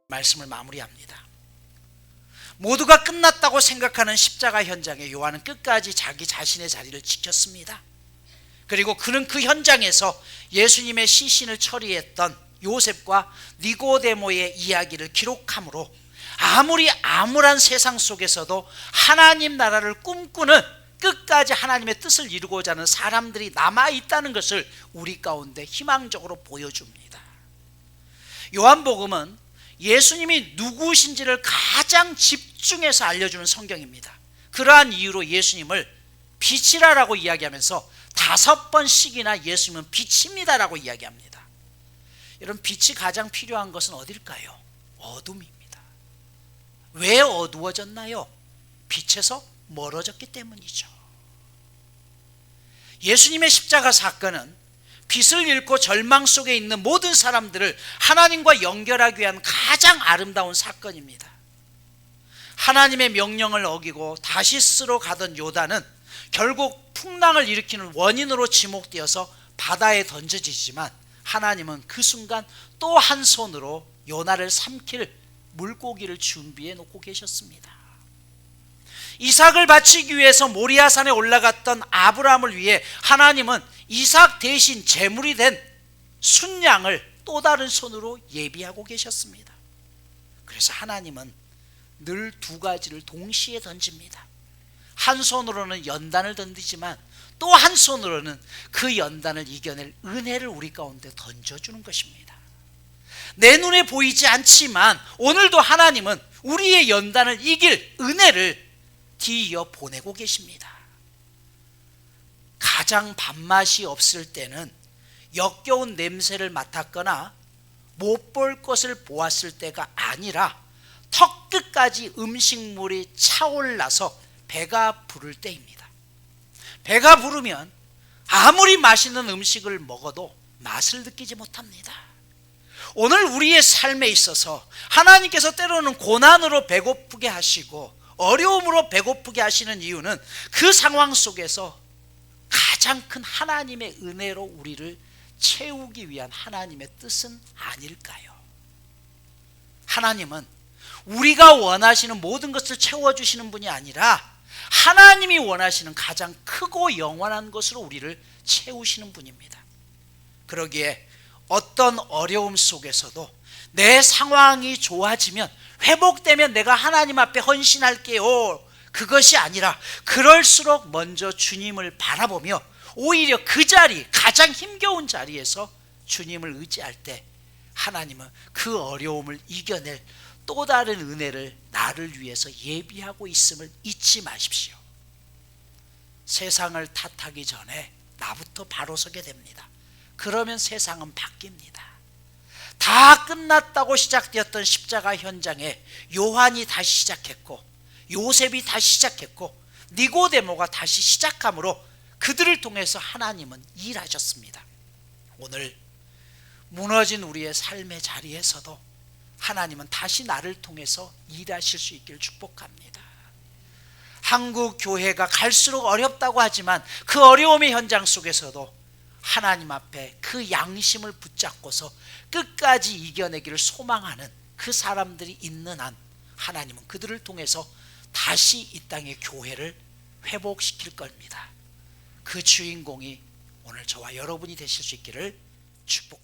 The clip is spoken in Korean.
말씀을 마무리합니다. 모두가 끝났다고 생각하는 십자가 현장에 요한은 끝까지 자기 자신의 자리를 지켰습니다. 그리고 그는 그 현장에서 예수님의 시신을 처리했던 요셉과 니고데모의 이야기를 기록함으로 아무리 암울한 세상 속에서도 하나님 나라를 꿈꾸는, 끝까지 하나님의 뜻을 이루고자 하는 사람들이 남아있다는 것을 우리 가운데 희망적으로 보여줍니다. 요한복음은 예수님이 누구신지를 가장 집중해서 알려주는 성경입니다. 그러한 이유로 예수님을 빛이라고 이야기하면서 5번씩이나 예수님은 빛입니다라고 이야기합니다. 여러분, 빛이 가장 필요한 것은 어딜까요? 어둠입니다. 왜 어두워졌나요? 빛에서 멀어졌기 때문이죠. 예수님의 십자가 사건은 빛을 잃고 절망 속에 있는 모든 사람들을 하나님과 연결하기 위한 가장 아름다운 사건입니다. 하나님의 명령을 어기고 다시스로 가던 요단은 결국 풍랑을 일으키는 원인으로 지목되어서 바다에 던져지지만 하나님은 그 순간 또 한 손으로 요나를 삼킬 물고기를 준비해 놓고 계셨습니다. 이삭을 바치기 위해서 모리아산에 올라갔던 아브라함을 위해 하나님은 이삭 대신 제물이 된 순양을 또 다른 손으로 예비하고 계셨습니다. 그래서 하나님은 늘 2가지를 동시에 던집니다. 한 손으로는 연단을 던지지만 또 한 손으로는 그 연단을 이겨낼 은혜를 우리 가운데 던져주는 것입니다. 내 눈에 보이지 않지만 오늘도 하나님은 우리의 연단을 이길 은혜를 뒤이어 보내고 계십니다. 가장 밥맛이 없을 때는 역겨운 냄새를 맡았거나 못 볼 것을 보았을 때가 아니라 턱 끝까지 음식물이 차올라서 배가 부를 때입니다. 배가 부르면 아무리 맛있는 음식을 먹어도 맛을 느끼지 못합니다. 오늘 우리의 삶에 있어서 하나님께서 때로는 고난으로 배고프게 하시고 어려움으로 배고프게 하시는 이유는 그 상황 속에서 가장 큰 하나님의 은혜로 우리를 채우기 위한 하나님의 뜻은 아닐까요? 하나님은 우리가 원하시는 모든 것을 채워주시는 분이 아니라 하나님이 원하시는 가장 크고 영원한 것으로 우리를 채우시는 분입니다. 그러기에 어떤 어려움 속에서도 내 상황이 좋아지면, 회복되면 내가 하나님 앞에 헌신할게요, 그것이 아니라 그럴수록 먼저 주님을 바라보며 오히려 그 자리, 가장 힘겨운 자리에서 주님을 의지할 때 하나님은 그 어려움을 이겨낼 또 다른 은혜를 나를 위해서 예비하고 있음을 잊지 마십시오. 세상을 탓하기 전에 나부터 바로 서게 됩니다. 그러면 세상은 바뀝니다. 다 끝났다고 시작되었던 십자가 현장에 요한이 다시 시작했고, 요셉이 다시 시작했고, 니고데모가 다시 시작함으로 그들을 통해서 하나님은 일하셨습니다. 오늘 무너진 우리의 삶의 자리에서도 하나님은 다시 나를 통해서 일하실 수 있기를 축복합니다. 한국 교회가 갈수록 어렵다고 하지만 그 어려움의 현장 속에서도 하나님 앞에 그 양심을 붙잡고서 끝까지 이겨내기를 소망하는 그 사람들이 있는 한 하나님은 그들을 통해서 다시 이 땅의 교회를 회복시킬 겁니다. 그 주인공이 오늘 저와 여러분이 되실 수 있기를 축복합니다.